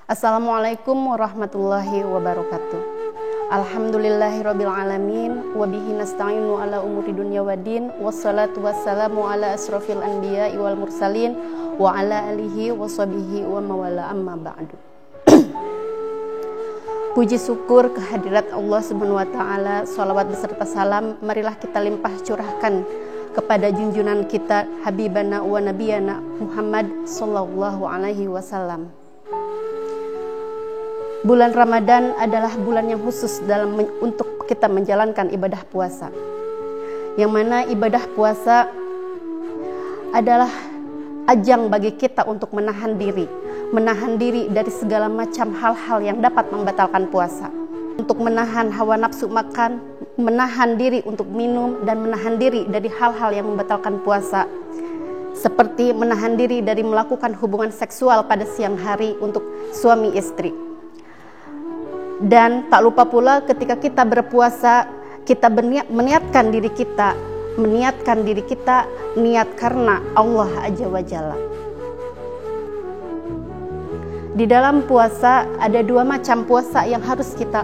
Assalamualaikum warahmatullahi wabarakatuh. Alhamdulillahirabbil alamin wa bihi nasta'inu ala umuri dunya waddin wassalatu wassalamu ala asrofil anbiya'i wal mursalin wa ala alihi wa sahbihi wa mawala amma ba'du. Puji syukur kehadirat Allah Subhanahu wa taala, shalawat beserta salam marilah kita limpah curahkan kepada junjungan kita habibana wa nabiyana Muhammad sallallahu alaihi wasallam. Bulan Ramadan adalah bulan yang khusus untuk kita menjalankan ibadah puasa. Yang mana ibadah puasa adalah ajang bagi kita untuk menahan diri dari segala macam hal-hal yang dapat membatalkan puasa. Untuk menahan hawa nafsu makan, menahan diri untuk minum, dan menahan diri dari hal-hal yang membatalkan puasa. Seperti menahan diri dari melakukan hubungan seksual pada siang hari untuk suami istri. Dan tak lupa pula ketika kita berpuasa, kita meniatkan diri kita niat karena Allah Azza wa Jalla. Di dalam puasa ada dua macam puasa yang harus kita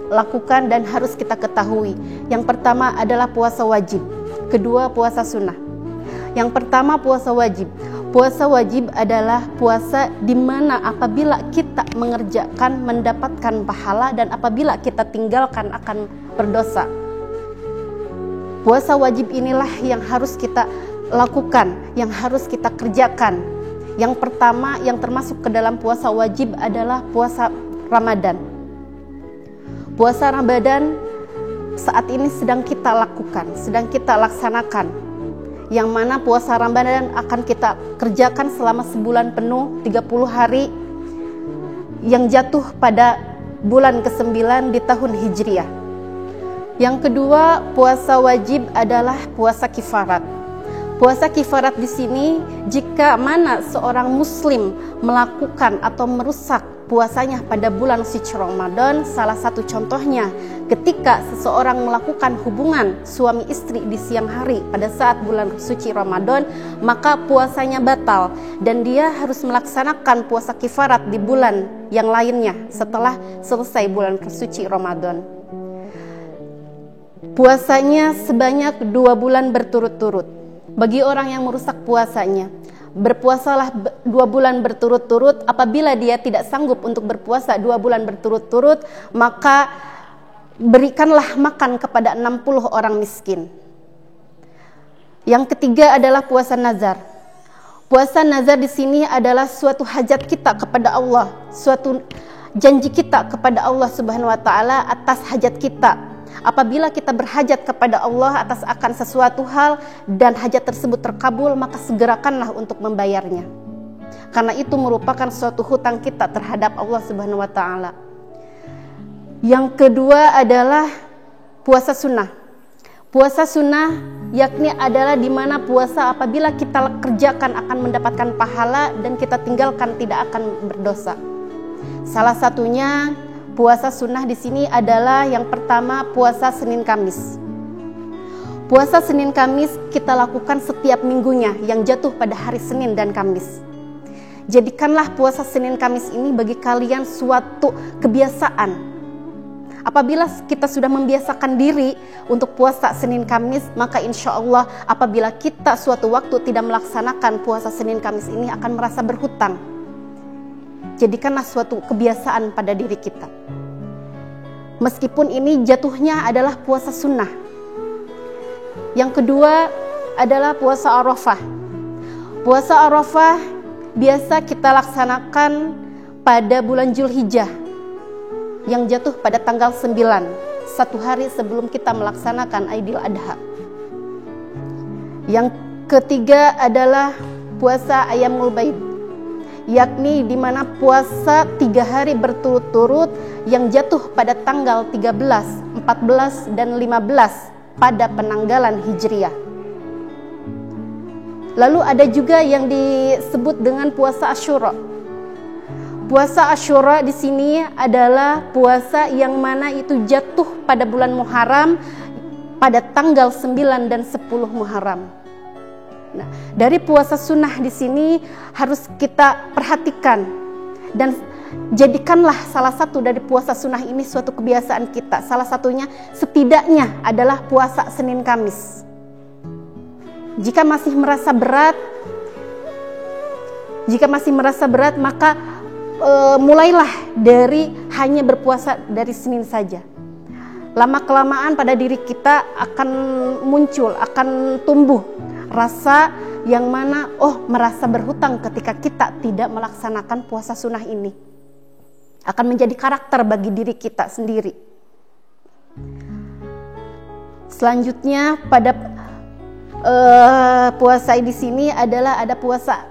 lakukan dan harus kita ketahui. Yang pertama adalah puasa wajib, kedua puasa sunnah. Yang pertama puasa wajib. Puasa wajib adalah puasa di mana apabila kita mengerjakan mendapatkan pahala dan apabila kita tinggalkan akan berdosa. Puasa wajib inilah yang harus kita lakukan, yang harus kita kerjakan. Yang pertama yang termasuk ke dalam puasa wajib adalah puasa Ramadan. Puasa Ramadan saat ini sedang kita lakukan, sedang kita laksanakan. Yang mana puasa Ramadan akan kita kerjakan selama sebulan penuh, 30 hari, yang jatuh pada bulan ke-9 di tahun Hijriah. Yang kedua, puasa wajib adalah puasa kifarat. Puasa kifarat di sini jika mana seorang muslim melakukan atau merusak puasanya pada bulan suci Ramadan, salah satu contohnya ketika seseorang melakukan hubungan suami istri di siang hari pada saat bulan suci Ramadan, maka puasanya batal dan dia harus melaksanakan puasa kifarat di bulan yang lainnya setelah selesai bulan suci Ramadan. Puasanya sebanyak 2 bulan berturut-turut. Bagi orang yang merusak puasanya, berpuasalah 2 bulan berturut-turut. Apabila dia tidak sanggup untuk berpuasa 2 bulan berturut-turut, maka berikanlah makan kepada 60 orang miskin. Yang ketiga adalah puasa nazar. Puasa nazar di sini adalah suatu hajat kita kepada Allah, suatu janji kita kepada Allah Subhanahu wa taala atas hajat kita. Apabila kita berhajat kepada Allah atas akan sesuatu hal dan hajat tersebut terkabul, maka segerakanlah untuk membayarnya. Karena itu merupakan suatu hutang kita terhadap Allah Subhanahu wa taala. Yang kedua adalah puasa sunnah. Puasa sunnah yakni adalah di mana puasa apabila kita kerjakan akan mendapatkan pahala dan kita tinggalkan tidak akan berdosa. Salah satunya puasa sunnah di sini adalah yang pertama puasa Senin Kamis. Puasa Senin Kamis kita lakukan setiap minggunya yang jatuh pada hari Senin dan Kamis. Jadikanlah puasa Senin Kamis ini bagi kalian suatu kebiasaan. Apabila kita sudah membiasakan diri untuk puasa Senin Kamis, maka insya Allah apabila kita suatu waktu tidak melaksanakan puasa Senin Kamis ini akan merasa berhutang. Jadikanlah suatu kebiasaan pada diri kita. Meskipun ini jatuhnya adalah puasa sunnah. Yang kedua adalah puasa Arafah. Puasa Arafah biasa kita laksanakan pada bulan Zulhijjah yang jatuh pada tanggal 9, 1 hari sebelum kita melaksanakan Aidil Adha. Yang ketiga adalah puasa Ayyamul Baid, yakni di mana puasa 3 hari berturut-turut yang jatuh pada tanggal 13, 14, dan 15 pada penanggalan Hijriah. Lalu ada juga yang disebut dengan puasa Asyura. Puasa Asyura di sini adalah puasa yang mana itu jatuh pada bulan Muharram pada tanggal 9 dan 10 Muharram. Nah, dari puasa sunnah di sini harus kita perhatikan dan jadikanlah salah satu dari puasa sunnah ini suatu kebiasaan kita. Salah satunya setidaknya adalah puasa Senin Kamis. Jika masih merasa berat, maka mulailah dari hanya berpuasa dari Senin saja. Lama-kelamaan pada diri kita akan muncul, akan tumbuh rasa yang mana merasa berhutang ketika kita tidak melaksanakan puasa sunnah ini. Akan menjadi karakter bagi diri kita sendiri. Selanjutnya pada puasa di sini adalah ada puasa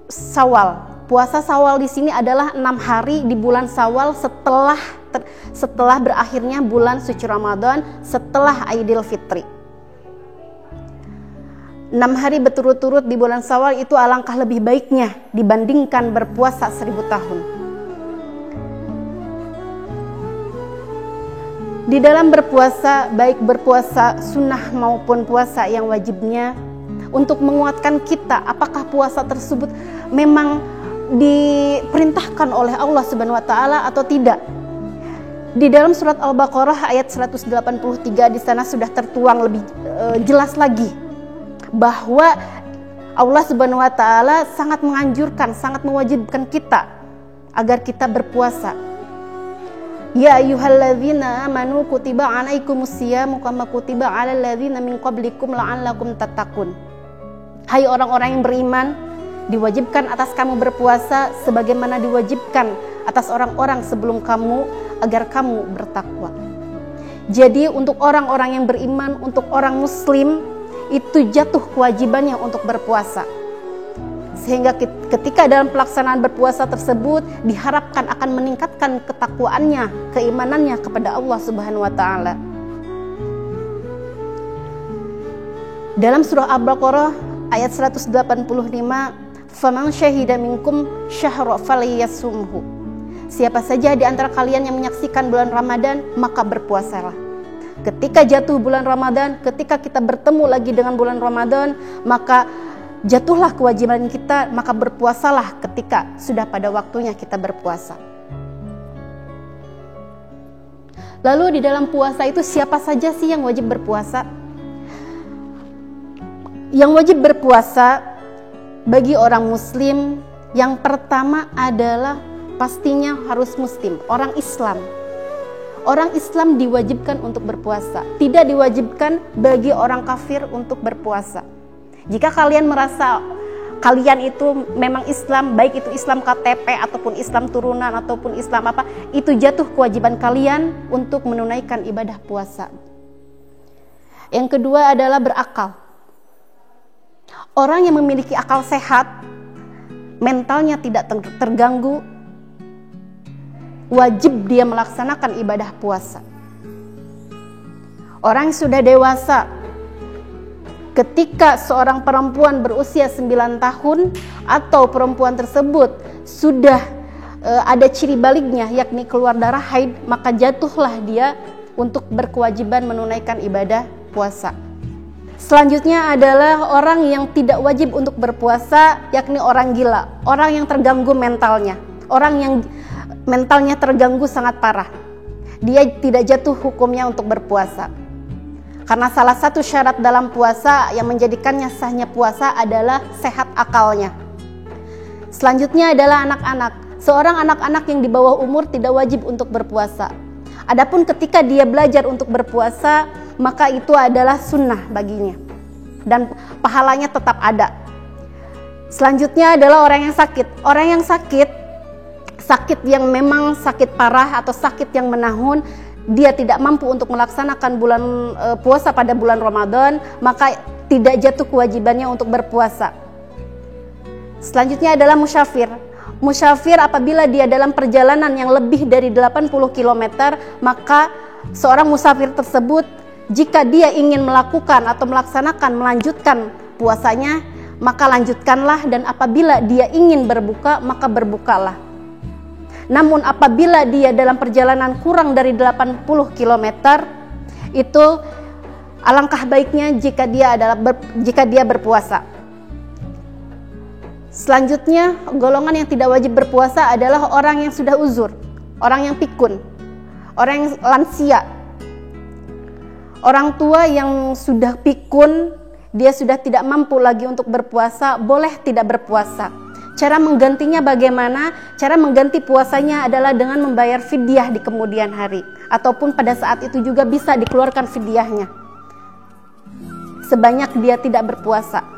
Syawal. Puasa Syawal di sini adalah 6 hari di bulan Syawal setelah berakhirnya bulan suci Ramadan, setelah Aidil Fitri. 6 hari berturut-turut di bulan Syawal itu alangkah lebih baiknya dibandingkan berpuasa 1000 tahun. Di dalam berpuasa, baik berpuasa sunnah maupun puasa yang wajibnya, untuk menguatkan kita apakah puasa tersebut memang diperintahkan oleh Allah Subhanahu wa taala atau tidak. Di dalam surat Al-Baqarah ayat 183 di sana sudah tertuang lebih jelas lagi bahwa Allah Subhanahu wa taala sangat menganjurkan, sangat mewajibkan kita agar kita berpuasa. Ya ayyuhalladzina amanu kutiba alaikumusyiyamu kama kutiba alal ladzina min qablikum la'allakum tattaqun. Hai orang-orang yang beriman, diwajibkan atas kamu berpuasa sebagaimana diwajibkan atas orang-orang sebelum kamu agar kamu bertakwa. Jadi untuk orang-orang yang beriman, untuk orang muslim itu jatuh kewajibannya untuk berpuasa. Sehingga ketika dalam pelaksanaan berpuasa tersebut diharapkan akan meningkatkan ketakwaannya, keimanannya kepada Allah Subhanahu wa taala. Dalam surah Al-Baqarah ayat 185, "Faman syahida minkum syahra falyasumhu." Siapa saja di antara kalian yang menyaksikan bulan Ramadan, maka berpuasalah. Ketika jatuh bulan Ramadan, ketika kita bertemu lagi dengan bulan Ramadan, maka jatuhlah kewajiban kita, maka berpuasalah ketika sudah pada waktunya kita berpuasa. Lalu di dalam puasa itu siapa saja sih yang wajib berpuasa? Yang wajib berpuasa bagi orang muslim yang pertama adalah pastinya harus muslim, orang Islam. Orang Islam diwajibkan untuk berpuasa, tidak diwajibkan bagi orang kafir untuk berpuasa. Jika kalian merasa kalian itu memang Islam, baik itu Islam KTP ataupun Islam turunan ataupun Islam apa, itu jatuh kewajiban kalian untuk menunaikan ibadah puasa. Yang kedua adalah berakal. Orang yang memiliki akal sehat, mentalnya tidak terganggu, wajib dia melaksanakan ibadah puasa. Orang yang sudah dewasa, ketika seorang perempuan berusia 9 tahun atau perempuan tersebut sudah ada ciri baliknya, yakni keluar darah haid, maka jatuhlah dia untuk berkewajiban menunaikan ibadah puasa. Selanjutnya adalah orang yang tidak wajib untuk berpuasa, yakni orang gila, orang yang terganggu mentalnya, orang yang mentalnya terganggu sangat parah. Dia tidak jatuh hukumnya untuk berpuasa. Karena salah satu syarat dalam puasa yang menjadikannya sahnya puasa adalah sehat akalnya. Selanjutnya adalah anak-anak. Seorang anak-anak yang di bawah umur tidak wajib untuk berpuasa. Adapun ketika dia belajar untuk berpuasa, maka itu adalah sunnah baginya dan pahalanya tetap ada. Selanjutnya adalah orang yang sakit. Orang yang sakit yang memang sakit parah atau sakit yang menahun, dia tidak mampu untuk melaksanakan bulan puasa pada bulan Ramadan, maka tidak jatuh kewajibannya untuk berpuasa. Selanjutnya adalah musafir. Musafir apabila dia dalam perjalanan yang lebih dari 80 km, maka seorang musafir tersebut jika dia ingin melakukan atau melanjutkan puasanya, maka lanjutkanlah, dan apabila dia ingin berbuka, maka berbukalah. Namun apabila dia dalam perjalanan kurang dari 80 km, itu alangkah baiknya jika dia berpuasa. Selanjutnya, golongan yang tidak wajib berpuasa adalah orang yang sudah uzur, orang yang pikun, orang yang lansia, orang tua yang sudah pikun, dia sudah tidak mampu lagi untuk berpuasa, boleh tidak berpuasa. Cara menggantinya bagaimana? Cara mengganti puasanya adalah dengan membayar fidyah di kemudian hari, ataupun pada saat itu juga bisa dikeluarkan fidyahnya sebanyak dia tidak berpuasa.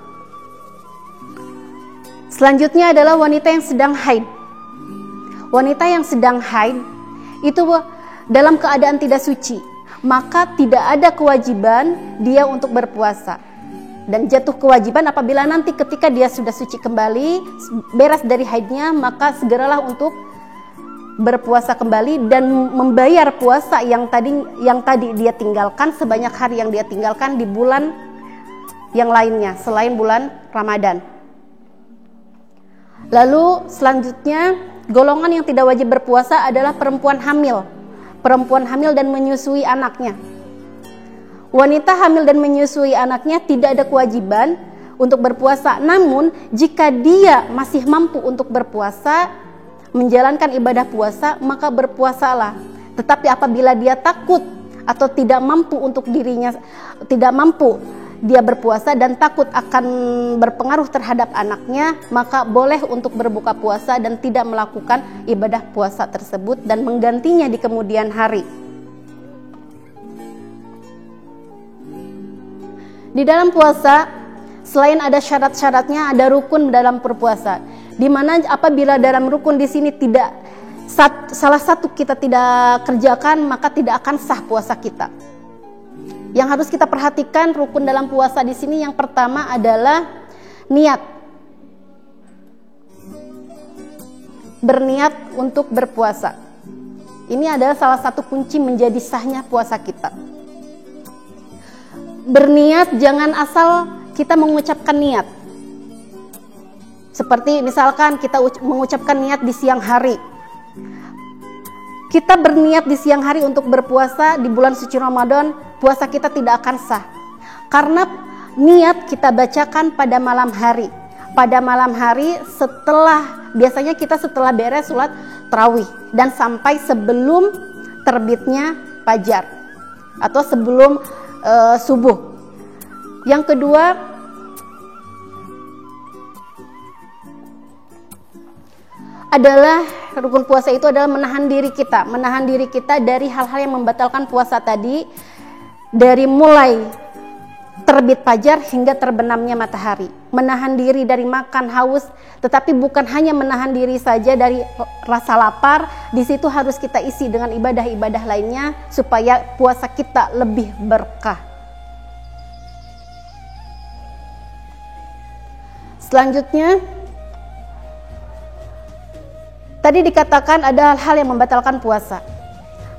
Selanjutnya adalah wanita yang sedang haid. Wanita yang sedang haid itu dalam keadaan tidak suci, maka tidak ada kewajiban dia untuk berpuasa. Dan jatuh kewajiban apabila nanti ketika dia sudah suci kembali, beres dari haidnya, maka segeralah untuk berpuasa kembali dan membayar puasa yang tadi dia tinggalkan sebanyak hari yang dia tinggalkan di bulan yang lainnya selain bulan Ramadan. Lalu selanjutnya, golongan yang tidak wajib berpuasa adalah perempuan hamil dan menyusui anaknya. Wanita hamil dan menyusui anaknya tidak ada kewajiban untuk berpuasa. Namun jika dia masih mampu untuk berpuasa, menjalankan ibadah puasa, maka berpuasalah. Tetapi apabila dia takut atau tidak mampu dia berpuasa dan takut akan berpengaruh terhadap anaknya, maka boleh untuk berbuka puasa dan tidak melakukan ibadah puasa tersebut dan menggantinya di kemudian hari. Di dalam puasa, selain ada syarat-syaratnya, ada rukun dalam berpuasa. Di mana apabila dalam rukun di sini salah satu kita tidak kerjakan, maka tidak akan sah puasa kita. Yang harus kita perhatikan rukun dalam puasa di sini yang pertama adalah niat. Berniat untuk berpuasa. Ini adalah salah satu kunci menjadi sahnya puasa kita. Berniat, jangan asal kita mengucapkan niat. Seperti misalkan kita mengucapkan niat di siang hari. Kita berniat di siang hari untuk berpuasa di bulan suci Ramadan, puasa kita tidak akan sah. Karena niat kita bacakan pada malam hari. Pada malam hari biasanya kita setelah beres sholat tarawih dan sampai sebelum terbitnya fajar atau sebelum subuh. Yang kedua, adalah rukun puasa itu adalah menahan diri kita dari hal-hal yang membatalkan puasa tadi, dari mulai terbit fajar hingga terbenamnya matahari. Menahan diri dari makan, haus, tetapi bukan hanya menahan diri saja dari rasa lapar, di situ harus kita isi dengan ibadah-ibadah lainnya supaya puasa kita lebih berkah. Selanjutnya, tadi dikatakan ada hal-hal yang membatalkan puasa.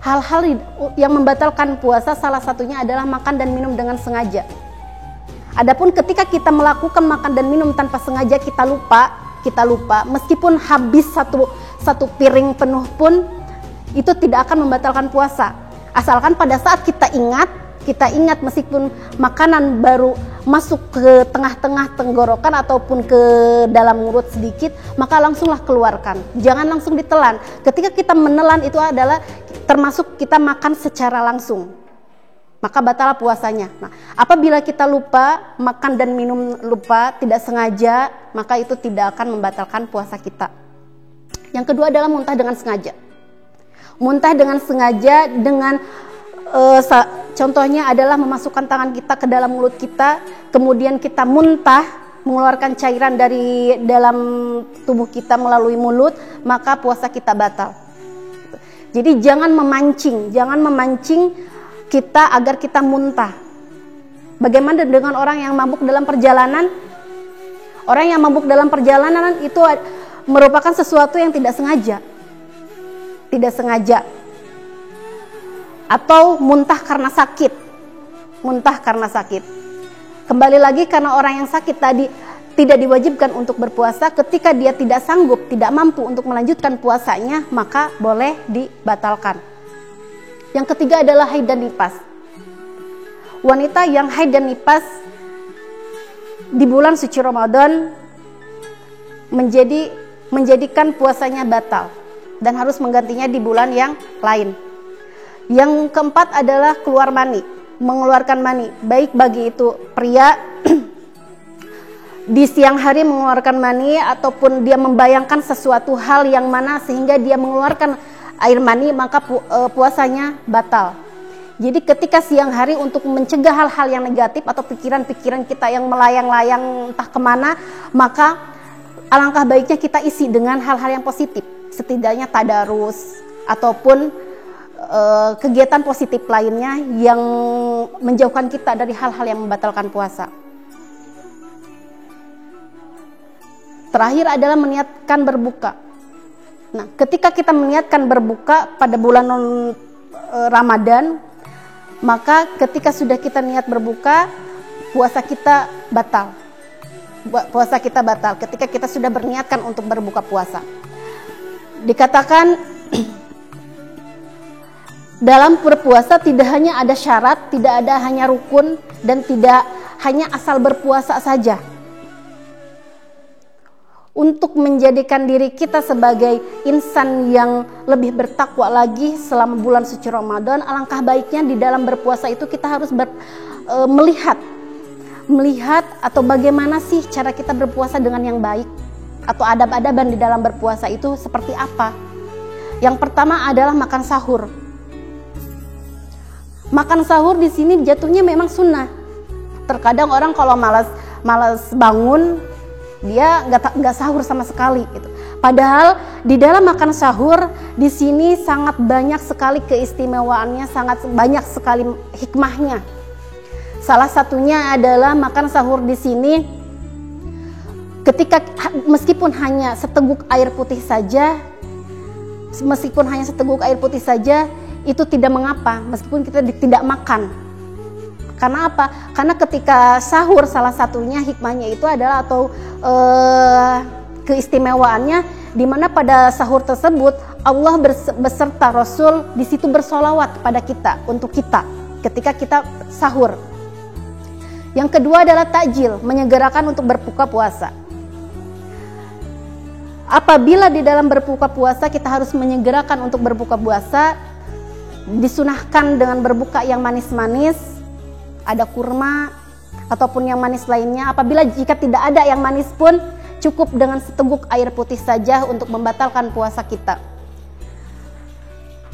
Hal-hal yang membatalkan puasa salah satunya adalah makan dan minum dengan sengaja. Adapun ketika kita melakukan makan dan minum tanpa sengaja, kita lupa, meskipun habis satu piring penuh pun itu tidak akan membatalkan puasa. Asalkan pada saat kita ingat meskipun makanan baru masuk ke tengah-tengah tenggorokan ataupun ke dalam mulut sedikit, maka langsunglah keluarkan. Jangan langsung ditelan. Ketika kita menelan itu adalah termasuk kita makan secara langsung, maka batal puasanya. Nah, apabila kita lupa, makan dan minum tidak sengaja, maka itu tidak akan membatalkan puasa kita. Yang kedua adalah muntah dengan sengaja. Muntah dengan sengaja contohnya adalah memasukkan tangan kita ke dalam mulut kita, kemudian kita muntah, mengeluarkan cairan dari dalam tubuh kita melalui mulut, maka puasa kita batal. Jadi jangan memancing kita agar kita muntah. Bagaimana dengan orang yang mabuk dalam perjalanan? Orang yang mabuk dalam perjalanan itu merupakan sesuatu yang tidak sengaja. Atau muntah karena sakit. Kembali lagi, karena orang yang sakit tadi tidak diwajibkan untuk berpuasa, ketika dia tidak sanggup, tidak mampu untuk melanjutkan puasanya, maka boleh dibatalkan. Yang ketiga adalah haid dan nifas. Wanita yang haid dan nifas di bulan suci Ramadan menjadikan puasanya batal dan harus menggantinya di bulan yang lain. Yang keempat adalah keluar mani, mengeluarkan mani, baik bagi itu pria di siang hari mengeluarkan mani ataupun dia membayangkan sesuatu hal yang mana sehingga dia mengeluarkan air mani, maka puasanya batal. Jadi ketika siang hari untuk mencegah hal-hal yang negatif atau pikiran-pikiran kita yang melayang-layang entah kemana, maka alangkah baiknya kita isi dengan hal-hal yang positif, setidaknya tadarus ataupun kegiatan positif lainnya yang menjauhkan kita dari hal-hal yang membatalkan puasa. Terakhir adalah meniatkan berbuka. Nah, ketika kita meniatkan berbuka pada bulan Ramadan, maka ketika sudah kita niat berbuka, puasa kita batal. Puasa kita batal ketika kita sudah berniatkan untuk berbuka puasa. Dikatakan dalam berpuasa tidak hanya ada syarat, tidak ada hanya rukun, dan tidak hanya asal berpuasa saja. Untuk menjadikan diri kita sebagai insan yang lebih bertakwa lagi selama bulan suci Ramadan, alangkah baiknya di dalam berpuasa itu kita harus melihat atau bagaimana sih cara kita berpuasa dengan yang baik, atau adab-adaban di dalam berpuasa itu seperti apa. Yang pertama adalah makan sahur. Makan sahur di sini jatuhnya memang sunnah. Terkadang orang kalau malas bangun, dia nggak sahur sama sekali gitu. Padahal di dalam makan sahur di sini sangat banyak sekali keistimewaannya, sangat banyak sekali hikmahnya. Salah satunya adalah makan sahur di sini ketika meskipun hanya seteguk air putih saja, itu tidak mengapa meskipun kita tidak makan. Karena apa? Karena ketika sahur salah satunya hikmahnya itu adalah keistimewaannya di mana pada sahur tersebut Allah beserta Rasul di situ bersolawat kepada kita untuk kita ketika kita sahur. Yang kedua adalah takjil, menyegerakan untuk berbuka puasa. Apabila di dalam berbuka puasa kita harus menyegerakan untuk berbuka puasa, disunahkan dengan berbuka yang manis-manis, ada kurma ataupun yang manis lainnya. Apabila jika tidak ada yang manis pun cukup dengan seteguk air putih saja untuk membatalkan puasa kita.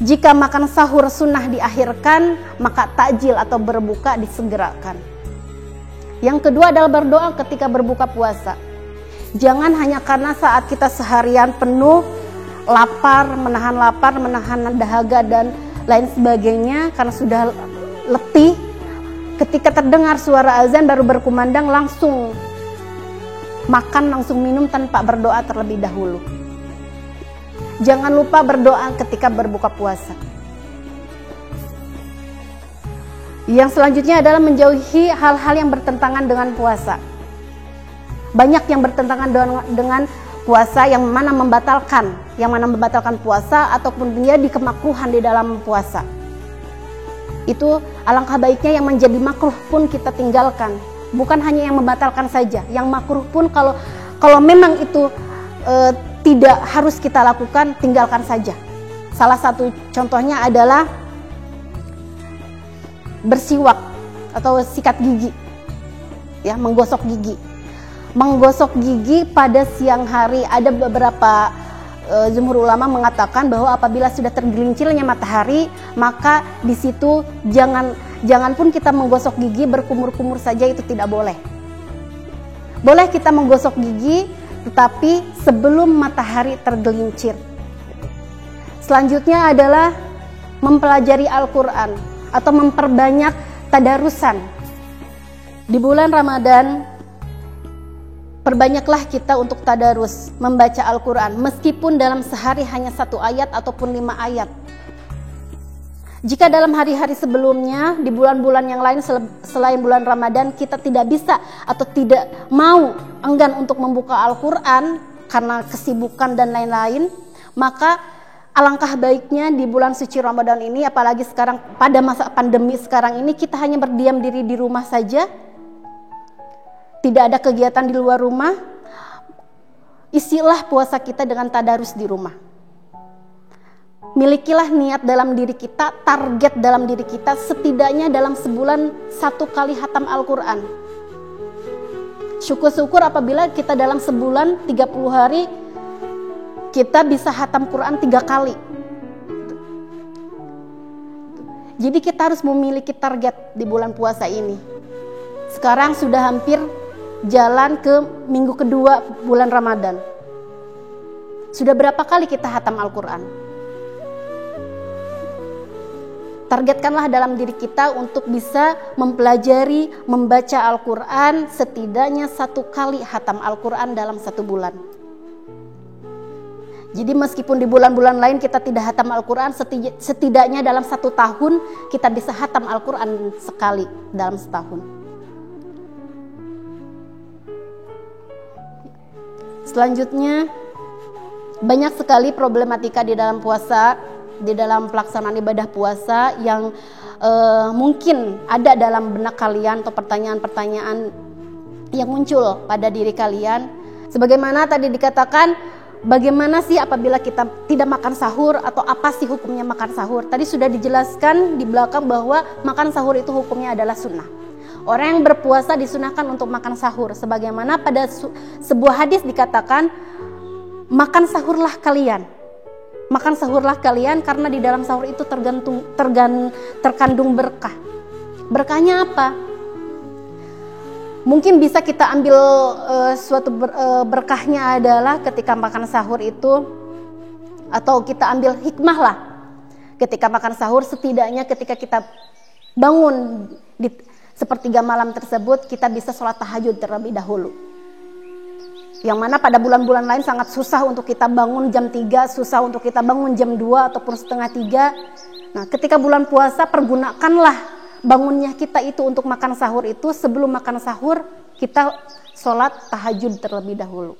Jika makan sahur sunnah diakhirkan, maka takjil atau berbuka disegerakan. Yang kedua adalah berdoa ketika berbuka puasa. Jangan hanya karena saat kita seharian penuh menahan dahaga dan lain sebagainya karena sudah letih, ketika terdengar suara azan baru berkumandang langsung makan, langsung minum tanpa berdoa terlebih dahulu. Jangan lupa berdoa ketika berbuka puasa. Yang selanjutnya adalah menjauhi hal-hal yang bertentangan dengan puasa. Banyak yang bertentangan dengan puasa yang mana membatalkan puasa ataupun menjadi kemakruhan di dalam puasa. Itu alangkah baiknya yang menjadi makruh pun kita tinggalkan. Bukan hanya yang membatalkan saja, yang makruh pun kalau memang itu tidak harus kita lakukan, tinggalkan saja. Salah satu contohnya adalah bersiwak atau sikat gigi, ya, menggosok gigi. Menggosok gigi pada siang hari, ada beberapa jumhur ulama mengatakan bahwa apabila sudah tergelincirnya matahari, maka di situ jangan pun kita menggosok gigi berkumur-kumur saja, itu tidak boleh. Boleh kita menggosok gigi, tetapi sebelum matahari tergelincir. Selanjutnya adalah mempelajari Al-Quran atau memperbanyak tadarusan. Di bulan Ramadan, perbanyaklah kita untuk tadarus, membaca Al-Quran, meskipun dalam sehari hanya 1 ayat ataupun 5 ayat. Jika dalam hari-hari sebelumnya, di bulan-bulan yang lain selain bulan Ramadan, kita tidak bisa atau tidak mau, enggan untuk membuka Al-Quran karena kesibukan dan lain-lain, maka alangkah baiknya di bulan suci Ramadan ini, apalagi sekarang pada masa pandemi sekarang ini, kita hanya berdiam diri di rumah saja, tidak ada kegiatan di luar rumah, isilah puasa kita dengan tadarus di rumah. Milikilah niat dalam diri kita, target dalam diri kita, setidaknya dalam sebulan 1 kali hatam Al-Quran. Syukur-syukur apabila kita dalam sebulan 30 hari kita bisa hatam Quran 3 kali. Jadi kita harus memiliki target di bulan puasa ini. Sekarang sudah hampir jalan ke minggu kedua bulan Ramadan. Sudah berapa kali kita hatam Al-Quran? Targetkanlah dalam diri kita untuk bisa mempelajari, membaca Al-Quran setidaknya 1 kali hatam Al-Quran dalam 1 bulan. Jadi meskipun di bulan-bulan lain kita tidak hatam Al-Quran, setidaknya dalam 1 tahun kita bisa hatam Al-Quran sekali dalam setahun. Selanjutnya, banyak sekali problematika di dalam puasa, di dalam pelaksanaan ibadah puasa yang mungkin ada dalam benak kalian atau pertanyaan-pertanyaan yang muncul pada diri kalian. Sebagaimana tadi dikatakan, bagaimana sih apabila kita tidak makan sahur, atau apa sih hukumnya makan sahur? Tadi sudah dijelaskan di belakang bahwa makan sahur itu hukumnya adalah sunnah. Orang yang berpuasa disunahkan untuk makan sahur. Sebagaimana pada sebuah hadis dikatakan, makan sahurlah kalian. Makan sahurlah kalian karena di dalam sahur itu terkandung berkah. Berkahnya apa? Mungkin bisa kita ambil suatu berkahnya adalah ketika makan sahur itu, atau kita ambil hikmah lah. Ketika makan sahur, setidaknya ketika kita bangun di sepertiga malam tersebut, kita bisa sholat tahajud terlebih dahulu. Yang mana pada bulan-bulan lain sangat susah untuk kita bangun jam 3, susah untuk kita bangun jam 2 ataupun setengah 3. Nah, ketika bulan puasa, pergunakanlah bangunnya kita itu untuk makan sahur itu. Sebelum makan sahur, kita sholat tahajud terlebih dahulu.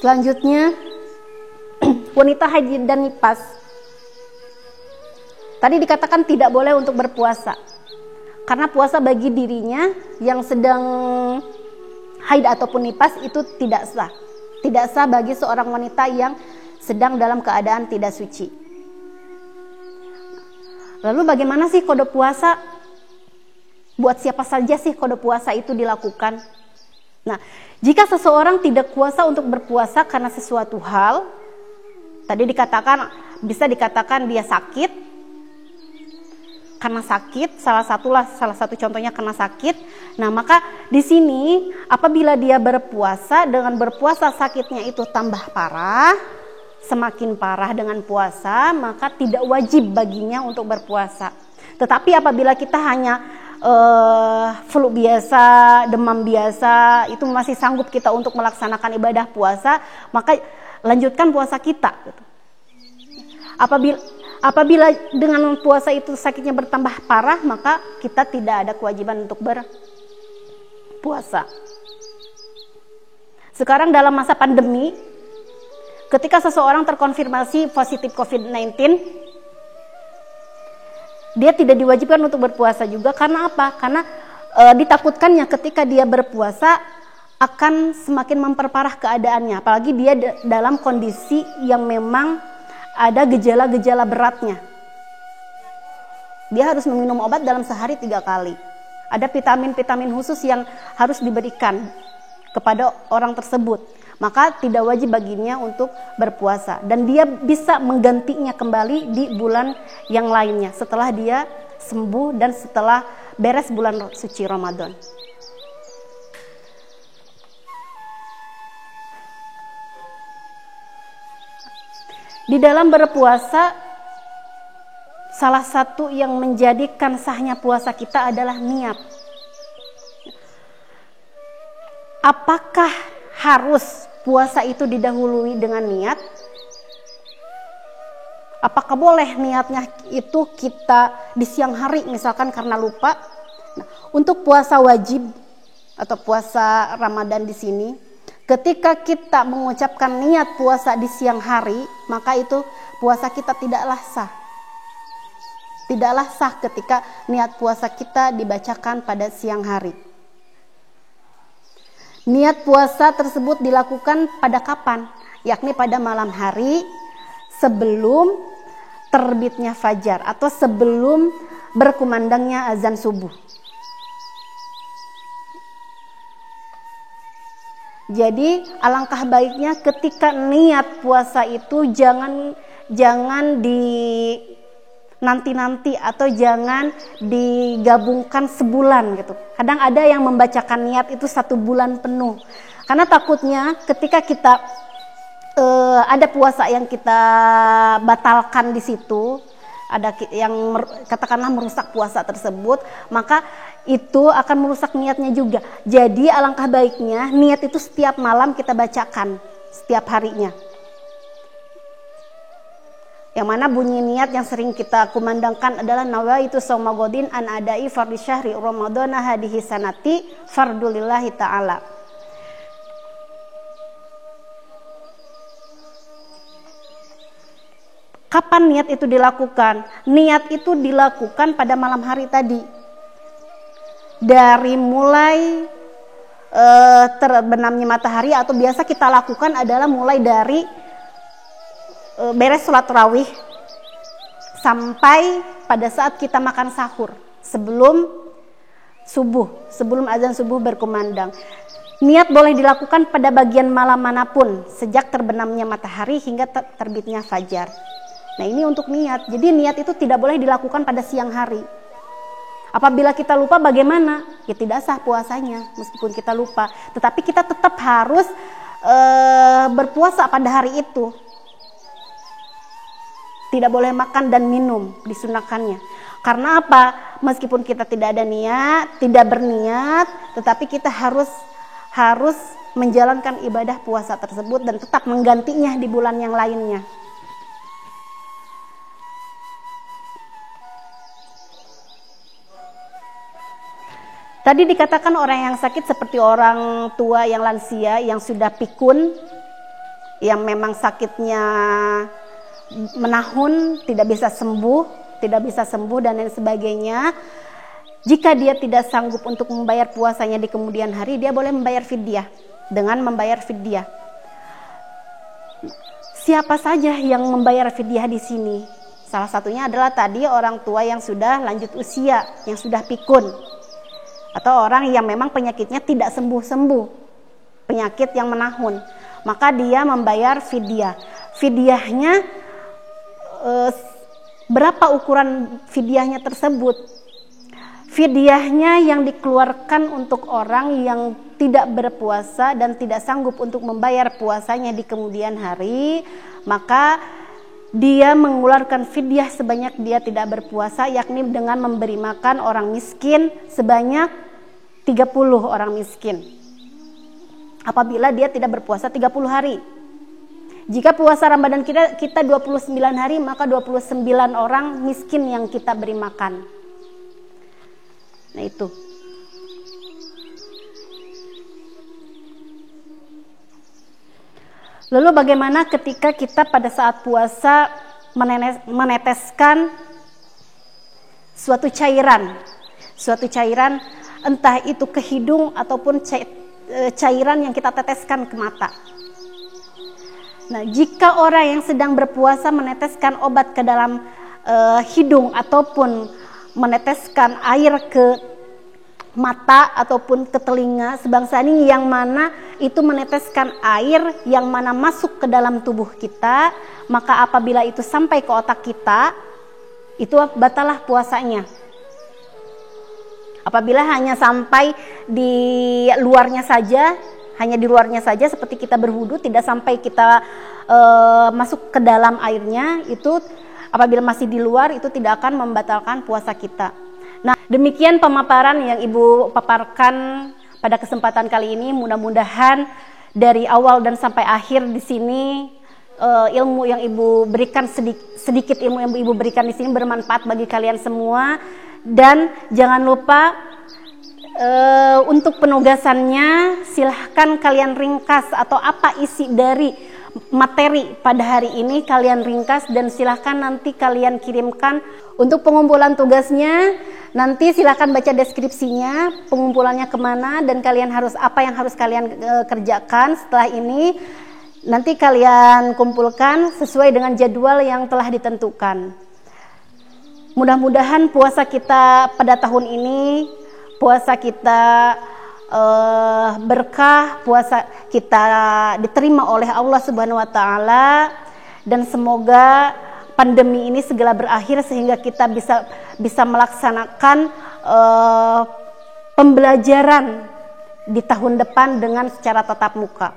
Selanjutnya, wanita haid dan nifas. Tadi dikatakan tidak boleh untuk berpuasa. Karena puasa bagi dirinya yang sedang haid ataupun nifas itu tidak sah. Tidak sah bagi seorang wanita yang sedang dalam keadaan tidak suci. Lalu bagaimana sih kode puasa? Buat siapa saja sih kode puasa itu dilakukan? Nah, jika seseorang tidak kuasa untuk berpuasa karena sesuatu hal, tadi dikatakan, bisa dikatakan dia sakit, karena sakit, salah satu contohnya karena sakit. Nah, maka di sini apabila dia berpuasa, dengan berpuasa sakitnya itu tambah parah, semakin parah dengan puasa, maka tidak wajib baginya untuk berpuasa. Tetapi apabila kita hanya flu biasa, demam biasa, itu masih sanggup kita untuk melaksanakan ibadah puasa, maka lanjutkan puasa kita. Apabila dengan puasa itu sakitnya bertambah parah, maka kita tidak ada kewajiban untuk berpuasa. Sekarang dalam masa pandemi, ketika seseorang terkonfirmasi positif COVID-19, dia tidak diwajibkan untuk berpuasa juga. Karena apa? Karena ditakutkannya ketika dia berpuasa akan semakin memperparah keadaannya. Apalagi dia dalam kondisi yang memang ada gejala-gejala beratnya. Dia harus meminum obat dalam sehari 3 kali. Ada vitamin-vitamin khusus yang harus diberikan kepada orang tersebut. Maka tidak wajib baginya untuk berpuasa. Dan dia bisa menggantinya kembali di bulan yang lainnya, setelah dia sembuh dan setelah beres bulan suci Ramadan. Di dalam berpuasa, salah satu yang menjadikan sahnya puasa kita adalah niat. Apakah harus puasa itu didahului dengan niat? Apakah boleh niatnya itu kita di siang hari misalkan karena lupa? Nah, untuk puasa wajib atau puasa Ramadan di sini, ketika kita mengucapkan niat puasa di siang hari, maka itu puasa kita tidaklah sah. Tidaklah sah ketika niat puasa kita dibacakan pada siang hari. Niat puasa tersebut dilakukan pada kapan? Yakni pada malam hari sebelum terbitnya fajar atau sebelum berkumandangnya azan subuh. Jadi alangkah baiknya ketika niat puasa itu jangan di nanti-nanti atau jangan digabungkan sebulan gitu. Kadang ada yang membacakan niat itu 1 bulan penuh. Karena takutnya ketika kita ada puasa yang kita batalkan di situ, ada yang katakanlah merusak puasa tersebut, maka itu akan merusak niatnya juga. Jadi alangkah baiknya niat itu setiap malam kita bacakan setiap harinya. Yang mana bunyi niat yang sering kita kumandangkan adalah nawaitu shauma ghadin an adai fardhi syahri ramadhana hadihi sanati fardulillahi ta'ala. Kapan niat itu dilakukan? Niat itu dilakukan pada malam hari tadi. Dari mulai terbenamnya matahari, atau biasa kita lakukan adalah mulai dari beres sholat tarawih sampai pada saat kita makan sahur sebelum subuh, sebelum azan subuh berkumandang. Niat boleh dilakukan pada bagian malam manapun sejak terbenamnya matahari hingga terbitnya fajar. Nah, ini untuk niat. Jadi niat itu tidak boleh dilakukan pada siang hari. Apabila kita lupa bagaimana? Ya tidak sah puasanya meskipun kita lupa. Tetapi kita tetap harus berpuasa pada hari itu. Tidak boleh makan dan minum, disunahkannya. Karena apa? Meskipun kita tidak ada niat, tidak berniat, tetapi kita harus menjalankan ibadah puasa tersebut dan tetap menggantinya di bulan yang lainnya. Tadi dikatakan orang yang sakit seperti orang tua yang lansia, yang sudah pikun, yang memang sakitnya menahun, tidak bisa sembuh dan lain sebagainya. Jika dia tidak sanggup untuk membayar puasanya di kemudian hari, dia boleh membayar fidyah. Dengan membayar fidyah, siapa saja yang membayar fidyah di sini? Salah satunya adalah tadi orang tua yang sudah lanjut usia, yang sudah pikun, atau orang yang memang penyakitnya tidak sembuh-sembuh, penyakit yang menahun, maka dia membayar fidyah. Fidyahnya berapa ukuran fidyahnya tersebut? Fidyahnya yang dikeluarkan untuk orang yang tidak berpuasa dan tidak sanggup untuk membayar puasanya di kemudian hari, maka dia mengeluarkan fidyah sebanyak dia tidak berpuasa, yakni dengan memberi makan orang miskin sebanyak 30 orang miskin. Apabila dia tidak berpuasa 30 hari. Jika puasa Ramadan kita 29 hari, maka 29 orang miskin yang kita beri makan. Nah itu. Lalu bagaimana ketika kita pada saat puasa meneteskan suatu cairan entah itu ke hidung ataupun cairan yang kita teteskan ke mata. Nah, jika orang yang sedang berpuasa meneteskan obat ke dalam hidung ataupun meneteskan air ke mata ataupun ke telinga, sebangsa ini yang mana itu meneteskan air yang mana masuk ke dalam tubuh kita, maka apabila itu sampai ke otak kita, itu batalah puasanya. Apabila hanya sampai di luarnya saja, hanya di luarnya saja seperti kita berwudu, tidak sampai kita masuk ke dalam airnya, itu apabila masih di luar itu tidak akan membatalkan puasa kita. Nah, demikian pemaparan yang Ibu paparkan pada kesempatan kali ini. Mudah-mudahan dari awal dan sampai akhir di sini ilmu yang Ibu berikan, sedikit ilmu yang Ibu berikan di sini bermanfaat bagi kalian semua. Dan jangan lupa untuk penugasannya silahkan kalian ringkas atau apa isi dari materi pada hari ini kalian ringkas dan silahkan nanti kalian kirimkan. Untuk pengumpulan tugasnya nanti silahkan baca deskripsinya, pengumpulannya kemana dan kalian harus apa yang harus kalian kerjakan setelah ini. Nanti kalian kumpulkan sesuai dengan jadwal yang telah ditentukan. Mudah-mudahan puasa kita pada tahun ini, puasa kita berkah, puasa kita diterima oleh Allah Subhanahu wa taala, dan semoga pandemi ini segera berakhir sehingga kita bisa melaksanakan pembelajaran di tahun depan dengan secara tatap muka.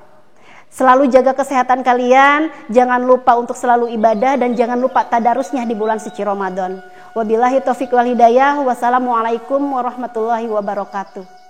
Selalu jaga kesehatan kalian, jangan lupa untuk selalu ibadah dan jangan lupa tadarusnya di bulan suci Ramadan. Wabillahi taufiq wal hidayah. Wassalamualaikum warahmatullahi wabarakatuh.